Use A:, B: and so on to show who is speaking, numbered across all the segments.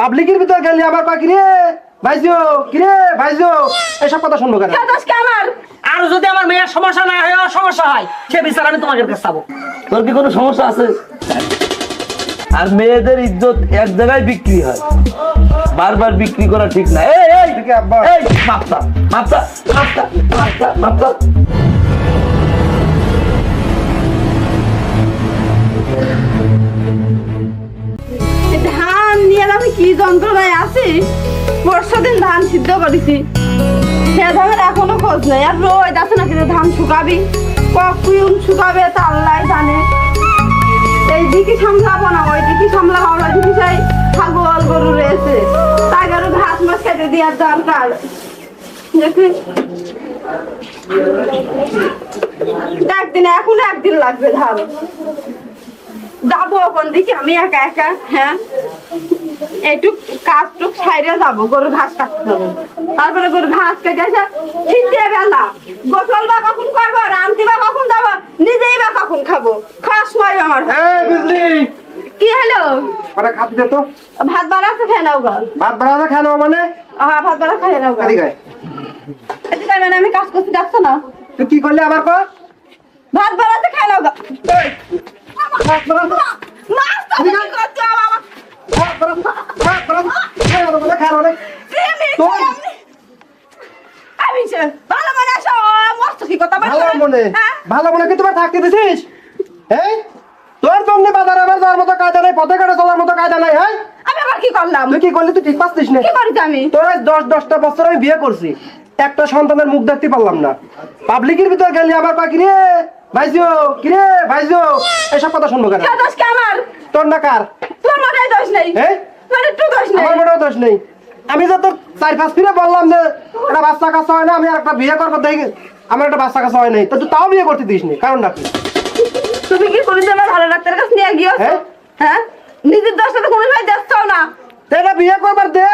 A: পাবলিকের ভিতর গেলি আবার কয় কিরে ভাইজো কিরে ভাইজো এসব কথা শুনবো কেন?
B: আমার আর যদি আমার মেয়ের সমস্যা না হয় সমস্যা হয় সে বিচার আমি তোমাদের কাছে চাবো।
C: তোর কি কোনো সমস্যা আছে? আর মেয়েদের ইজ্জত এক জায়গায় বিক্রি হয়, বারবার বিক্রি করা ঠিক না। এই এই
A: ঠিক আব্বা
C: এই মাপটা মাপটা মাপটা মাপটা মাপটা।
D: ধান নিয়ে আমি কি যন্ত্রণায় আছি। পরশু দিন ধান সিদ্ধ করেছি, সে ধানের এখনো খোঁজ নেই। আর রোদ আছে নাকি যে ধান শুকাবি, কখন শুকাবে তা আল্লাহ জানে। এই দিকে সামলাবো না ওই দিকে সামলাবো, ওই দিকে সেই ছাগল গরু রয়েছে, তাই আরো ঘাস মাছ খেতে দেওয়ার দরকার। দেখি একদিন এখন একদিন লাগবে ধান যাবো কোন দিকে আমি একা একা। হ্যাঁ একটু কাজটুক সাইডে যাবো, গরু ঘাস কাটতে যাবো, তারপরে গরু ঘাস কেটে এসে শীতে বেলা গোসল বা কখন করবো, রান্তি বা কখন যাবো, নিজেই বা কখন খাবো, খাওয়ার সময় আমার।
A: বুঝলি
D: কি হলো?
A: ওরা খাতে দে তো।
D: ভাত বাড়াতে খেয়ে নাও গা।
A: ভাত বাড়াতে খেয়ে নেবো মানে?
D: হ্যাঁ ভাত বাড়া খেয়ে নাও গা।
A: এদিকে আয়।
D: এদিকে মানে আমি কাজ করতে যাচ্ছ না?
A: তুই কি করলি আবার কর?
D: ভাত বাড়াতে খেয়ে নাও গা।
A: ভাত বাড়াতে
D: মাছ তো কি করছো বাবা?
A: ভাত বাড়াতে ভাত বাড়াতে খেয়ে নেবো বলে খেয়ে নেবো। তোর
D: আমি সে ভালো মনে আসো মস্ত কি কথা বলছো?
A: ভালো মনে কি তোমার থাকতে দিছিস? হ্যাঁ তোর জন্য বাজারে আবার যাওয়ার মতো কায়দা নাই, পথে ঘাটে চলার মতো কায়দা নাই। হ্যাঁ
D: আমি আবার কি করলাম?
A: তুই কি করলি? তুই ঠিক পাচ্ছিস না।
D: কি করিস আমি?
A: তোর 10টা বছর আমি বিয়ে করছি, একটা সন্তানের মুখ দেখতে পারলাম না। পাবলিকের ভিতর গেলি আবার কয় কিরে ভাইজো কিরে ভাইজো এসব কথা শুনবো কেন?
D: দোষ কি আমার?
A: তোর না কার?
D: তোর মাথায় দোষ নেই।
A: হ্যাঁ
D: তোর একটু দোষ নেই।
A: আমার মোটেও দোষ নেই। আমি তো তোর 4-5 ফিরে বললাম যে একটা বাচ্চা কাচ্চা হয় না, আমি একটা বিয়ে করবো, দেখি আমার একটা বাচ্চা কাচ্চা হয় নাই, তো তুই তাও বিয়ে করতে দিস নি, কারণটা কি?
D: তুমি কি করিস আমার ভালো ডাক্তারের কাছে নিয়ে গিয়েছো?
A: হ্যাঁ?
D: হ্যাঁ নিজের দোষটা তো কোনো ভাই দেখছো না।
A: তো এটা বিয়ে করবার দে,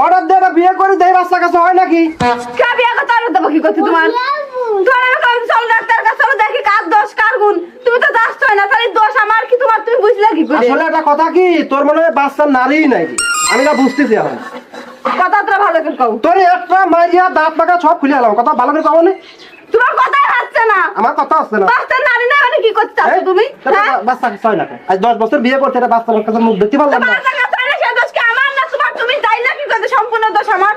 A: অর্ডার দে, এটা বিয়ে করে দেয় বাচ্চা কাচ্চা হয় নাকি?
D: কে বিয়ে করতে আর দেবো কি করছি তোমার? তোমার আমি কম চল ডাক্তারের কাছে চলো, দেখি কার দোষ কার গুণ। তুমি তো যাচ্ছ না, তাহলে দোষ আমার কি তোমার? তুমি বুঝলে কি করে?
A: আসলে একটা কথা কি, তোর মনে হয় বাচ্চা নারীই নাই, আমি না বুঝতেছি এখন।
D: কথা তো ভালো করে কও।
A: তোর একটা মাইয়া দাঁত পাকা সব খুলে এলাম, কথা ভালো করে কব না।
D: তোমার কথাই হচ্ছে না।
A: আমার কথা হচ্ছে না।
D: বাচ্চা নারী না মানে কি করতে চাচ্ছ
A: হ্যাঁ?
D: তুমি? হ্যাঁ
A: বাচ্চা কাচ্চা হয় না কেন? আজ 10 বছর বিয়ে করছে, এটা বাচ্চা কাচ্চার মুখ দেখতে পারলাম না।
D: বাচ্চা কাচ্চা না, সে দোষ কি আমার না তোমার? তুমি তাই না কি করতে? সম্পূর্ণ দোষ আমার।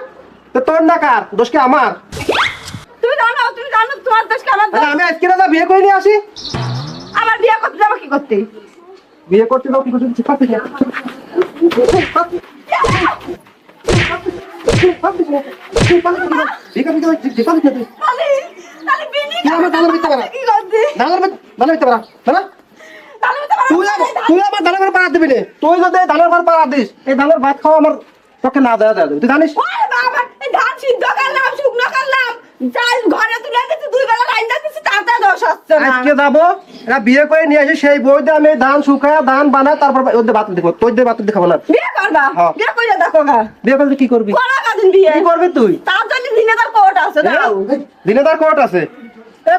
A: তো তোর না কার দোষ? কি আমার?
D: তুমি জানো তোমার দোষ কি আমার দোষ?
A: আরে আমি আজকে না বিয়ে করে নিয়ে আসি।
D: আমার বিয়ে করতে যাবো কি করতে?
A: বিয়ে করতে যাও কি করতে? চিপাতে না।
D: তাহলে বিনি
A: কি আমার দালার ভিতরে পারা?
D: কি করতে?
A: দালার ভিতরে পারা, না?
D: তাহলে তো
A: তুই আমার দালার ঘরে পাড়া দিবি না। তুই যদি দালার ঘরে পাড়া দিস, এই দালার ভাত খাওয়া আমার পক্ষে না দেওয়া দেওয়া, তুই জানিস?
D: ওরে বাবা, এই ধান সিদ্ধ করলাম, শুকনো করলাম, যাই ঘরে তুলে দিচ্ছি, 2 বেলা রাইন্দা দিচ্ছি, তাতে দোষ হচ্ছে না।
A: আজকে যাবো, এরা বিয়ে করে নিয়ে আসি, সেই বইতে আমি ধান শুকায় ধান বানায়, তারপর ওদের ভাত দেখবো, তোর দিয়ে ভাত দেখাবো না।
D: বিয়ে করবা?
A: হ্যাঁ।
D: বিয়ে করে দেখো গা।
A: বিয়ে করলে কি করবি?
D: করা কাদিন বিয়ে।
A: কি করবি তুই?
D: তার জন্য দিনে তার কোর্ট আছে, দাও।
A: দিনে তার কোর্ট আছে। এ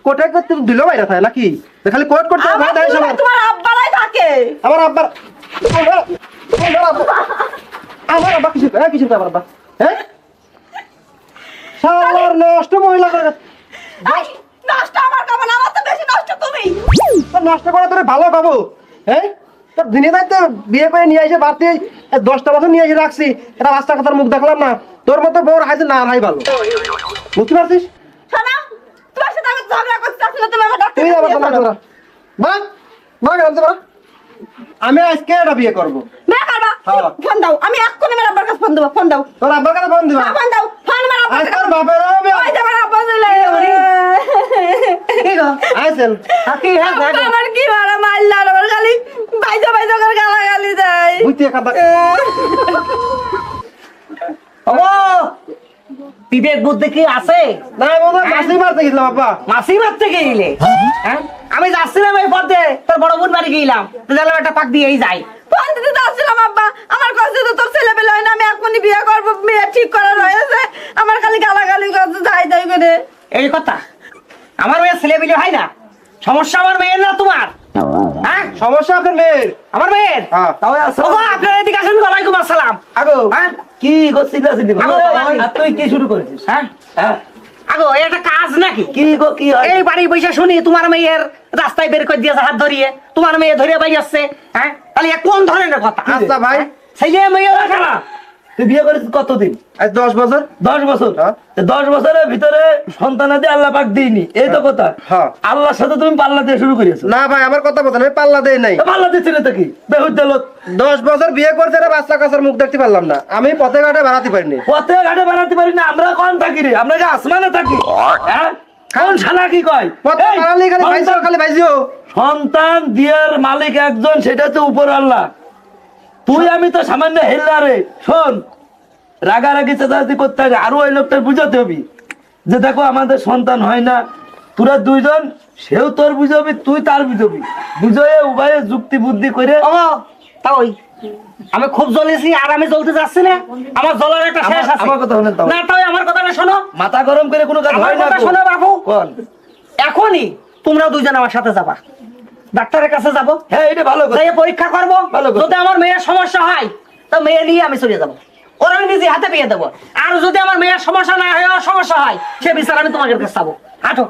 A: কোর্টে করতে দিল বাইরে থাকে নাকি? খালি কোর্ট করতে হবে,
D: আমার
A: দেয় সবার।
D: তোমার আব্বারাই থাকে।
A: আমার আব্বার আমার আব্বা কিছু কিছু আমার আব্বা, হ্যাঁ সালার নষ্ট মহিলা করে
D: এই, নষ্ট আমার কামান, আমার তো বেশি নষ্ট তুমি।
A: তোর নষ্ট করা তোর ভালো পাবো। হ্যাঁ তোর দিনে দায়িত্ব বিয়ে করে নিয়ে এসে বাড়তি 10টা বছর নিয়ে এসে রাখছি, এটা বাচ্চা কথার মুখ দেখলাম না। তোর মতো বউর হাইছে না হাই ভালো, বুঝতে পারছিস?
D: শোনো, তোমার সাথে আমি ঝগড়া করতে চাচ্ছি না, তুমি আমার ডাক্তার
A: তুই আবার তোমার তোরা মা মা কেন তোরা? আমি আজকে এটা বিয়ে করবো।
D: বিয়ে করবা?
A: হ্যাঁ।
D: ফোন দাও, আমি এক্ষুনি আমার আব্বার কাছে ফোন দেবো, ফোন দাও।
A: তোর আব্বার কাছে ফোন দিবা?
D: ফোন দাও, ফোন আমার আব্বার
A: আজ
D: কাছে।
A: তোর বাপের
D: ওই যে আমার আব্বা চলে
A: কি গো আইছেন? কি হ্যাঁ
D: আব্বা আমার কি মারা মারলা, আমার খালি বাইজা বাইজা করে গালাগালি দেয়।
A: বুঝতে কথা
B: ও বিবেক বুদ্ধি কি আছে?
A: না বলো মাসি মারতে গেছিলাম আব্বা।
B: মাসি মারতে গেলে হ্যাঁ আমি যাচ্ছিলাম এই পথে, তোর বড় বোন বাড়ি গেলাম, তো জানলাম একটা পাক দিয়েই যাই।
D: ফোন দিতে যাচ্ছিলাম আব্বা, আমার কাছে তো তোর ছেলে পেলে হয় না, আমি এখনই বিয়ে করবো, বিয়ে ঠিক করা রয়েছে, আমার খালি গালাগালি করছে যাই যাই করে।
B: এই কথা আমার মেয়ের ছেলে বিলে হয় না, সমস্যা আমার মেয়ের না তোমার। হ্যাঁ
A: সমস্যা আপনার মেয়ের?
B: আমার মেয়ের।
A: হ্যাঁ।
B: তাহলে আপনার এদিকে আসেন, ওয়ালাইকুম আসসালাম।
C: কি করছিস
B: আগো,
C: আর তুই কি শুরু করেছিস?
B: হ্যাঁ
C: হ্যাঁ
B: আগো এটা কাজ নাকি
C: কি গো কি হয়?
B: এই বাড়ি বসে শুনি তোমার মেয়ের রাস্তায় বের করে দিয়েছে হাত ধরিয়ে, তোমার মেয়ে ধরে বাই আসছে। হ্যাঁ তাহলে এ কোন ধরনের কথা?
A: আচ্ছা ভাই,
B: ছেলে মেয়ে খারাপ।
C: তুই বিয়ে করেছিস কতদিন?
A: আজ 10 বছর।
C: 10 বছর।
A: হ্যাঁ।
C: 10 বছরের ভিতরে সন্তানাদি আল্লাহ পাক দিইনি, এই তো কথা।
A: হ্যাঁ।
C: আল্লাহর সাথে তুমি পাল্লা দিয়ে শুরু করেছো।
A: না ভাই, আমার কথা বলতে আমি পাল্লা দেই নাই।
C: পাল্লা দিচ্ছিল তো কি বেহুদ্দলত?
A: 10 বছর বিয়ে করতে রে বাচ্চা কাচ্চার মুখ দেখতে পারলাম না, আমি পথে ঘাটে বেড়াতে পারিনি।
C: পথে ঘাটে বানাতে পারি না, আমরা কোন থাকি রে? আমরা যে আসমানে থাকি। হ্যাঁ কোন শালা কি কয়?
A: পথে
C: এই,
A: বেড়ালে খালি ভাইসো,
C: সন্তান-
A: খালি ভাইসিও।
C: সন্তান দিয়ার মালিক একজন, সেটা হচ্ছে উপর আল্লাহ। তুই আমি তো সামান্য হেল্লা রে। শোন, রাগারাগি চেঁচাচি করতে হবে, আরো ওই লোকটার বুঝাতে হবে যে দেখো আমাদের সন্তান হয় না, তোরা দুইজন, সেও তোর বুঝাবি, তুই তার বুঝাবি, বুঝে উভয়ে যুক্তি বুদ্ধি করে।
B: ও তা ওই আমি খুব জ্বলেছি আর আমি জ্বলতে যাচ্ছি না, আমার জ্বলার একটা শেষ আছে।
C: আমার কথা শোনেন তো।
B: না তাই আমার কথাটা শোনো,
C: মাথা গরম করে কোনো কাজ
B: আমার
C: হয় না
B: কথা
C: তো।
B: শোনো বাবু।
C: কোন?
B: এখনই তোমরা দুইজন আমার সাথে যাবা, ডাক্তারের কাছে যাবো,
C: হ্যাঁ এটা ভালো কথা।
B: যাই পরীক্ষা করবো।
C: ভালো কথা।
B: যদি আমার মেয়ের সমস্যা হয় তো মেয়ে নিয়ে আমি চলে যাবো, ওরা আমি নিজে হাতে পেয়ে দেবো। আর যদি আমার মেয়ের সমস্যা না হয়, ওর সমস্যা হয়, সে বিচার আমি তোমাদের কাছে যাবো। হাঁটো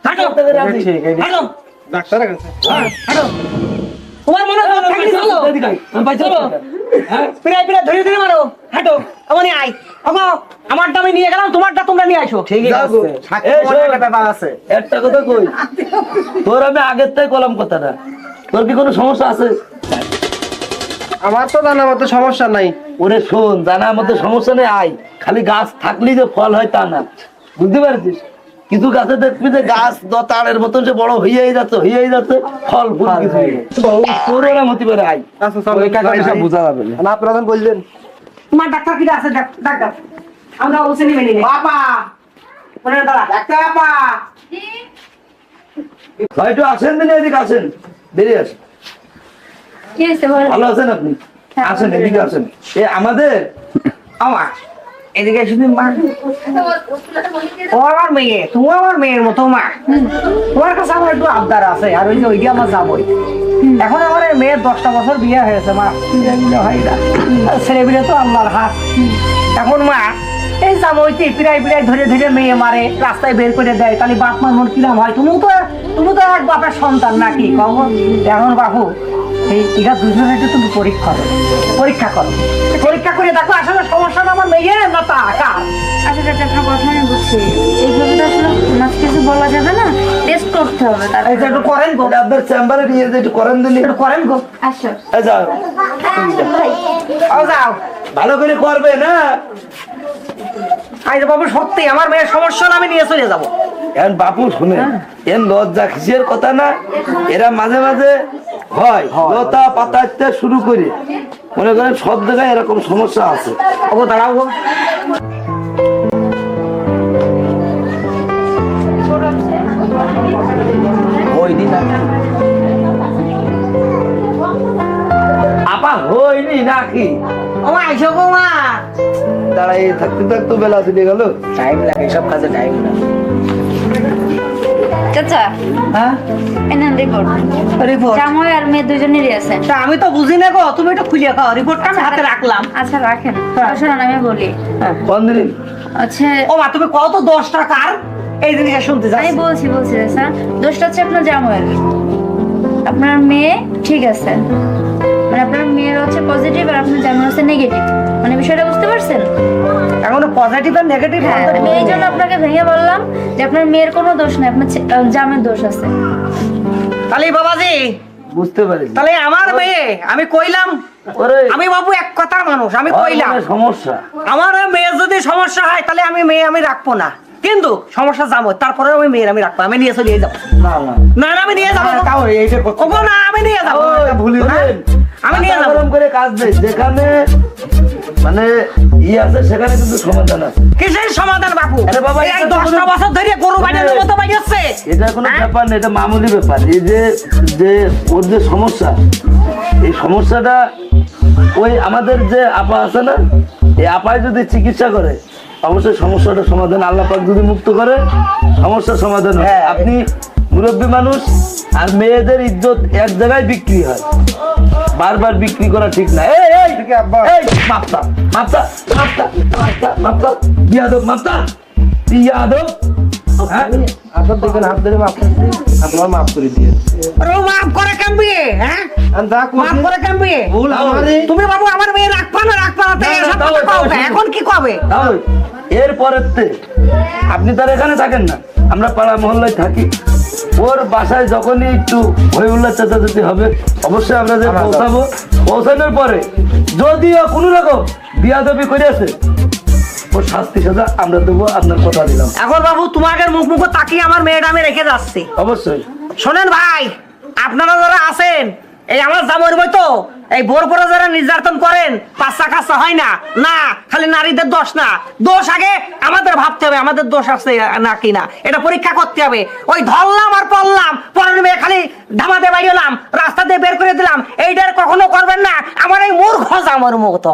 B: হাঁটো হাঁটো
A: ডাক্তারের কাছে।
B: হাঁটো, তোমার মনে হয় থাকলে চলো। চলো। পিড়াই পিড়াই ধরে ধরে মারো, হাঁটো। আমানি আই আমা, আমারটা আমি নিয়ে গেলাম, তোমারটা তোমরা নিয়ে আসো। ঠিক
C: যাও গো। এই শোন,
B: একটা ব্যাপার আছে।
C: একটা কথা কই, তোর আমি আগের থেকে কলাম কথাটা, তোর কি কোনো সমস্যা আছে?
A: আমার তো জানা মতো সমস্যা নাই।
C: ওরে শোন, জানার মধ্যে সমস্যা নেই, আয়। খালি গাছ থাকলেই যে ফল হয় তা না, বুঝতে পারছিস? কিছু গাছে দেখবি যে গাছ তারের মতন সে বড় হইয়াই যাচ্ছে, ফল ফুল কিছু নেই। তোর ওরম হতে পারে, আয়।
A: আচ্ছা চলো,
C: পরীক্ষা করে সব বোঝা যাবে না।
A: না আপনারা যখন বললেন
B: তোমার ডাক্তার কি আছে? ডাক্তার আমরা বলছি নিবে নিলে বাবা, মনে দাঁড়া ডাক্তার বাবা।
C: ভাই একটু আসেন দিন, এদিকে আসেন, বেরিয়ে আসেন।
D: কি হয়েছে বলো?
C: ভালো আছেন আপনি? আসেন, এদিকে আসেন। এ আমাদের
B: আমার এদিকে শুধু মা, ও আমার মেয়ে, তুমি আমার মেয়ের মতো মা। তোমার কাছে আমার একটু আবদার আছে, আর ওই যে ওইটা আমার যাবই। এখন আমার এই মেয়ের 10টা বছর বিয়ে হয়েছে মা, হয় না ছেলে বিলে তো আল্লাহর হাত। এখন মা এই জামইতে পিড়াই পিড়াই ধরে ধরে মেয়ে মারে, রাস্তায় বের করে দেয়, তাহলে বাপ মার মন কিরাম হয়? তুমি তো এক বাপের সন্তান নাকি কব? এখন বাবু এই টিকা দুজনের একটু তুমি পরীক্ষা করো, পরীক্ষা করে দেখো আসলে সমস্যাটা আমার মেয়ে না তা কার।
D: আচ্ছা চাচা, আপনার কথা আমি বুঝছি। এইভাবে তো আসলে মাছ কিছু বলা যাবে না, টেস্ট করতে হবে।
B: এই যে একটু করেন গো,
C: এটা আপনার চেম্বারে নিয়ে যে একটু করেন দিন।
B: একটু করেন গো।
D: আসো।
C: এই যাও,
D: ভাই,
B: ও যাও।
C: ভালো করে করবে না।
B: আই বাবু সত্যি আমার মেয়ের সমস্যা না, আমি নিয়ে চলে যাবো।
C: এখন বাপু শুনে, এর লজ্জা কিসের কথা না, এরা মাঝে মাঝে হয় লতা পাতাতে শুরু করে, মনে করেন সব জায়গায় এরকম সমস্যা আছে।
B: ও দাঁড়াও গো।
C: ওই দিন আপা হয়নি নাকি?
B: ও মা আইসো গো মা।
C: দাঁড়াই থাকতে থাকতে বেলা চলে গেল।
B: টাইম লাগে, সব কাজে টাইম লাগে।
D: চাচা
B: হ্যাঁ
D: এনেন রিপোর্ট।
B: রিপোর্ট?
D: জামাই আর মেয়ে দুজনেরই আছে।
B: তা আমি তো বুঝি না গো, তুমি একটু খুলে খাও, রিপোর্টটা আমি হাতে রাখলাম।
D: আচ্ছা রাখেন। শোনেন আমি বলি,
C: কোন দিন?
D: আচ্ছা
B: ও মা তুমি কত 10 টাকার এই জিনিসটা শুনতে
D: আমি
B: যাচ্ছি।
D: বলছি স্যার, দোষটা হচ্ছে আপনার জামাইয়ের। আপনার মেয়ে ঠিক আছে, মানে আপনার মেয়ের হচ্ছে পজিটিভ আর আপনার জামাইয়ের হচ্ছে নেগেটিভ, মানে বিষয়টা বুঝতে পারছেন?
B: এখন পজিটিভ আর নেগেটিভ
D: হ্যাঁ, আমি এই জন্য আপনাকে ভেঙে বললাম যে আপনার মেয়ের কোনো দোষ নেই, আপনার জামাইয়ের দোষ আছে।
B: তাহলে বাবাজি,
C: বুঝতে পারি।
B: তাহলে আমার মেয়ে, আমি কইলাম,
C: ওরে
B: আমি বাবু এক কথার মানুষ, আমি কইলাম
C: সমস্যা,
B: আমার মেয়ের যদি সমস্যা হয় তাহলে আমি মেয়ে আমি রাখবো না, কিন্তু সমস্যা যাবো, তারপরে আমি মেয়ের আমি রাখবো, আমি নিয়ে চলে যাবো।
C: না না
B: না না আমি নিয়ে যাবো, ওগো না আমি নিয়ে যাবো,
C: ভুলি
B: আমি নিয়ে যাবো।
C: গরম করে কাজ নেই, যেখানে মানে আছে সেখানে কিন্তু সমাধান আছে।
B: কিসের সমাধান বাবু?
C: আরে বাবা,
B: এই
C: এটা তো
B: 10টা বছর ধরে গরু বাজানোর মতো বাজাচ্ছে।
C: এটা কোনো
B: হ্যাঁ?
C: ব্যাপার না, এটা মামুলি ব্যাপার। এই যে যে ওর যে সমস্যা, এই সমস্যাটা ওই আমাদের যে আপা আছে না, এই আপায় যদি চিকিৎসা করে অবশ্যই সমস্যাটা সমাধান, আল্লাহ পাক যদি মুক্ত করে সমস্যার সমাধান হয়।
B: হ্যাঁ।
C: আপনি মুরব্বী মানুষ, আর মেয়েদের ইজ্জত এক জায়গায় বিক্রি হয়, বারবার বিক্রি করা ঠিক না। এই এই
A: আব্বা।
C: এই মাপটা মাপটা মাপটা মাপটা মাপটা বিয়াদব মাপটা বিয়াদব হ্যাঁ
A: আপনার দেখবেন হাত ধরে মাফ করছি আপনার মাফ করে দিয়ে
B: আরে ও মাফ করে কামবি হ্যাঁ
A: আমি যা
B: মাফ
A: করছি
B: করে কামবি
A: ভুল আমারই
B: তুমি বাবু আমার মেয়ে রাখবা না রাখবা না তাই
C: না,
B: এসব
C: তাও,
B: কথা
C: তাও,
B: কও না। এখন কি কবে
C: তাহলে এরপরের আপনি তার এখানে থাকেন না, আমরা পাড়া মহল্লায় থাকি। ওর বাসায় যখনই একটু হই হুল্লার চেঁচাচেঁচি হবে অবশ্যই আমরা যে পৌঁছাবো। পৌঁছানোর পরে যদিও কোনো রকম বিয়াদবি করেছে ওর শাস্তি সাজা আমরা দেবো, আপনার কথা দিলাম।
B: এখন বাবু তোমাকে মুখ তাকিয়ে আমার মেয়েটা আমি রেখে যাচ্ছি।
C: অবশ্যই
B: শোনেন ভাই, আপনারা যারা আছেন এই আমার জামাইর বই তো এই ভোর ভোরে যারা নির্যাতন করেন পাঁচটা কাঁচা হয় না, না খালি নারীদের দোষ না, দোষ আগে আমাদের ভাবতে হবে আমাদের দোষ আছে নাকি না, এটা পরীক্ষা করতে হবে। ওই ধরলাম আর পড়লাম, পরের মেয়ে খালি ধামাতে বাইরে এলাম, রাস্তা দিয়ে বের করে দিলাম, এইটার কখনো করবেন না আমার এই মূর্খ জামাইর মতো।